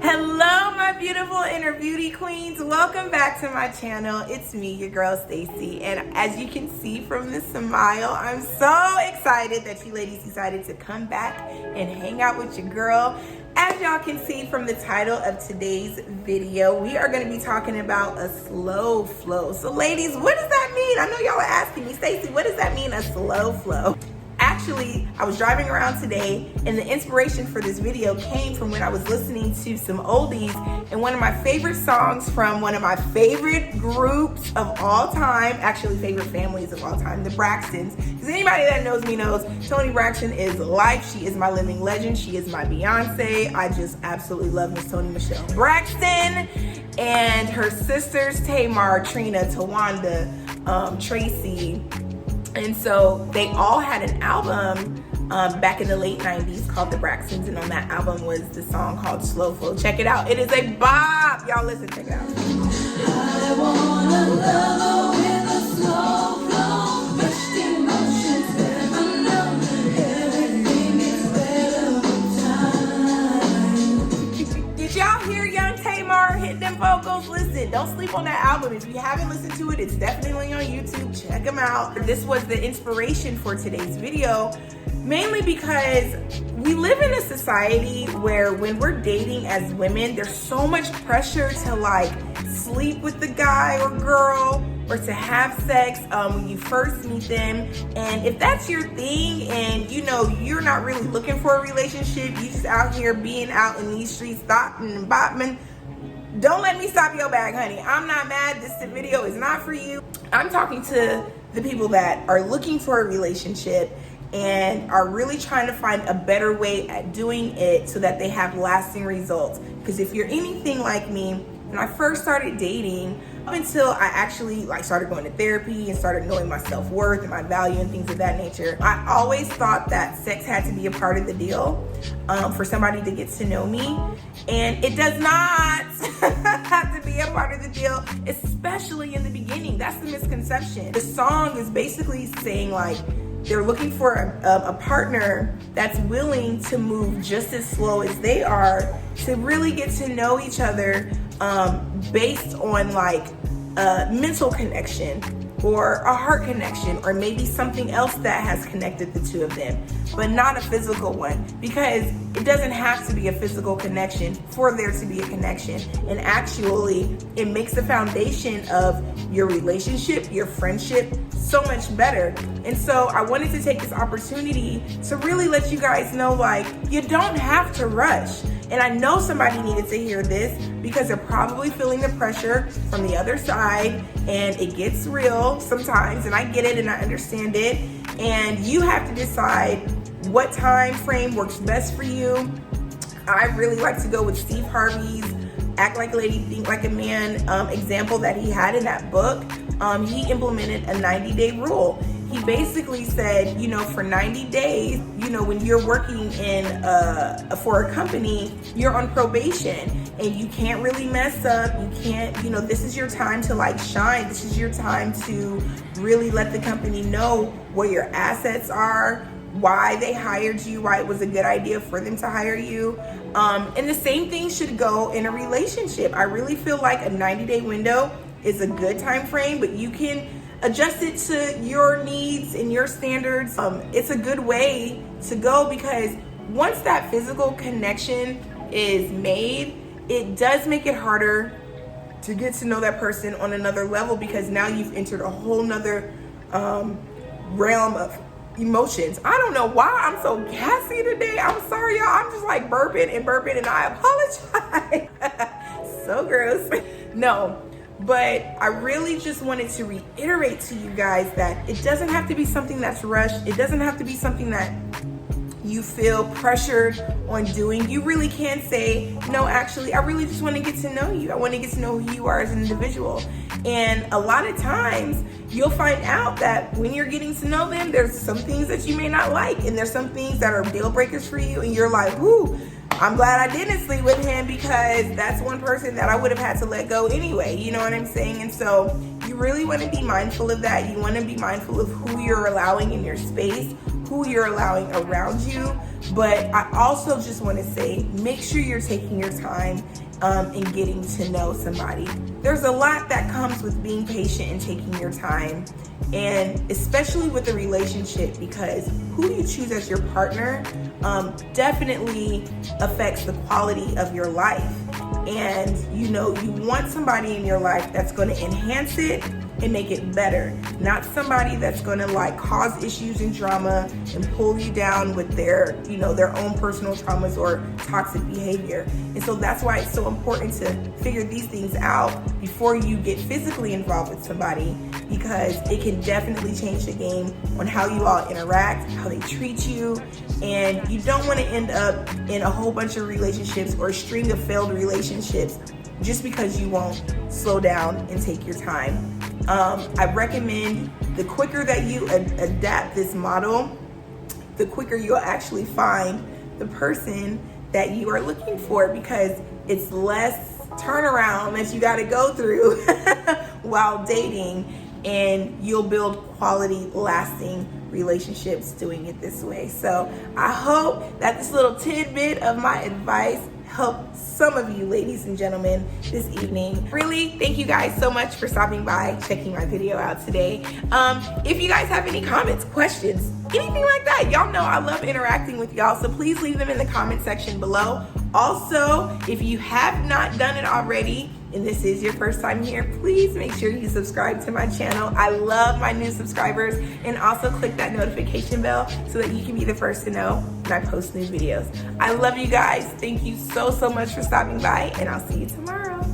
Hello, my beautiful inner beauty queens. Welcome back to my channel. It's me, your girl Stacy, and as you can see from this smile, I'm so excited that you ladies decided to come back and hang out with your girl. As y'all can see from the title of today's video, we are going to be talking about a slow flow. So ladies, what does that mean? I know y'all are asking me, Stacy, what does that mean, a slow flow? Actually, I was driving around today and the inspiration for this video came from when I was listening to some oldies, and one of my favorite songs from one of my favorite groups of all time, actually favorite families of all time, the Braxtons. Because anybody that knows me knows Toni Braxton is life. She is my living legend. She is my Beyonce. I just absolutely love Miss Toni Michelle Braxton. And her sisters, Tamar, Trina, Tawanda, Tracy. And so they all had an album back in the late 90s called The Braxtons, and on that album was the song called Slow Flow. Check it out. It is a bop. Y'all listen, check it out. I wanna love her with a slow flow, rushed emotions, never know, everything is better with time. Did y'all hear young Tamar hit them vocals? Listen, don't sleep on that album. If you haven't listened to it, it's definitely on YouTube. Check them out. This was the inspiration for today's video, mainly because we live in a society where when we're dating as women, there's so much pressure to like sleep with the guy or girl or to have sex when you first meet them. And if that's your thing and you know you're not really looking for a relationship, you just out here being out in these streets thotting and bopping, don't let me stop your bag, honey. I'm not mad. This video is not for you. I'm talking to the people that are looking for a relationship and are really trying to find a better way at doing it so that they have lasting results. Because if you're anything like me, when I first started dating, up until I actually started going to therapy and started knowing my self-worth and my value and things of that nature, I always thought that sex had to be a part of the deal for somebody to get to know me. And it does not have to be a part of the deal, especially in the beginning. That's the misconception. The song is basically saying they're looking for a partner that's willing to move just as slow as they are to really get to know each other based on a mental connection or a heart connection or maybe something else that has connected the two of them, but not a physical one, because it doesn't have to be a physical connection for there to be a connection. And actually, it makes the foundation of your relationship, your friendship, so much better. And so I wanted to take this opportunity to really let you guys know, you don't have to rush. And I know somebody needed to hear this because they're probably feeling the pressure from the other side, and it gets real sometimes, and I get it and I understand it. And you have to decide what time frame works best for you. I really like to go with Steve Harvey's Act Like a Lady, Think Like a Man example that he had in that book. He implemented a 90-day rule. He basically said, for 90 days, when you're working for a company, you're on probation and you can't really mess up. You can't, this is your time to shine. This is your time to really let the company know what your assets are, why they hired you, why it was a good idea for them to hire you. And the same thing should go in a relationship. I really feel like a 90-day window is a good time frame, but you can adjust it to your needs and your standards. It's a good way to go because once that physical connection is made, it does make it harder to get to know that person on another level, because now you've entered a whole nother realm of emotions. I don't know why I'm so gassy today. I'm sorry, y'all. I'm just burping and I apologize. So gross. No. But I really just wanted to reiterate to you guys that it doesn't have to be something that's rushed. It doesn't have to be something that you feel pressured on doing. You really can say, no, actually, I really just want to get to know you. I want to get to know who you are as an individual. And a lot of times you'll find out that when you're getting to know them, there's some things that you may not like. And there's some things that are deal breakers for you. And you're like, whoo, I'm glad I didn't sleep with him because that's one person that I would have had to let go anyway. You know what I'm saying? And so you really want to be mindful of that. You want to be mindful of who you're allowing in your space. who you're allowing around you. But I also just want to say, make sure you're taking your time in getting to know somebody. There's a lot that comes with being patient and taking your time, and especially with a relationship, because who you choose as your partner definitely affects the quality of your life. And you want somebody in your life that's going to enhance it and make it better, not somebody that's going to like cause issues and drama and pull you down with their their own personal traumas or toxic behavior. And so that's why it's so important to figure these things out before you get physically involved with somebody, because it can definitely change the game on how you all interact, how they treat you. And you don't want to end up in a whole bunch of relationships or a string of failed relationships just because you won't slow down and take your time. I recommend the quicker that you adapt this model, the quicker you'll actually find the person that you are looking for, because it's less turnaround that you got to go through while dating, and you'll build quality, lasting relationships doing it this way. So I hope that this little tidbit of my advice help some of you ladies and gentlemen this evening. Really, thank you guys so much for stopping by, checking my video out today. If you guys have any comments, questions, anything like that, y'all know I love interacting with y'all, so please leave them in the comment section below. Also, if you have not done it already, and this is your first time here, please make sure you subscribe to my channel. I love my new subscribers. And also click that notification bell so that you can be the first to know when I post new videos. I love you guys. Thank you so much for stopping by, and I'll see you tomorrow.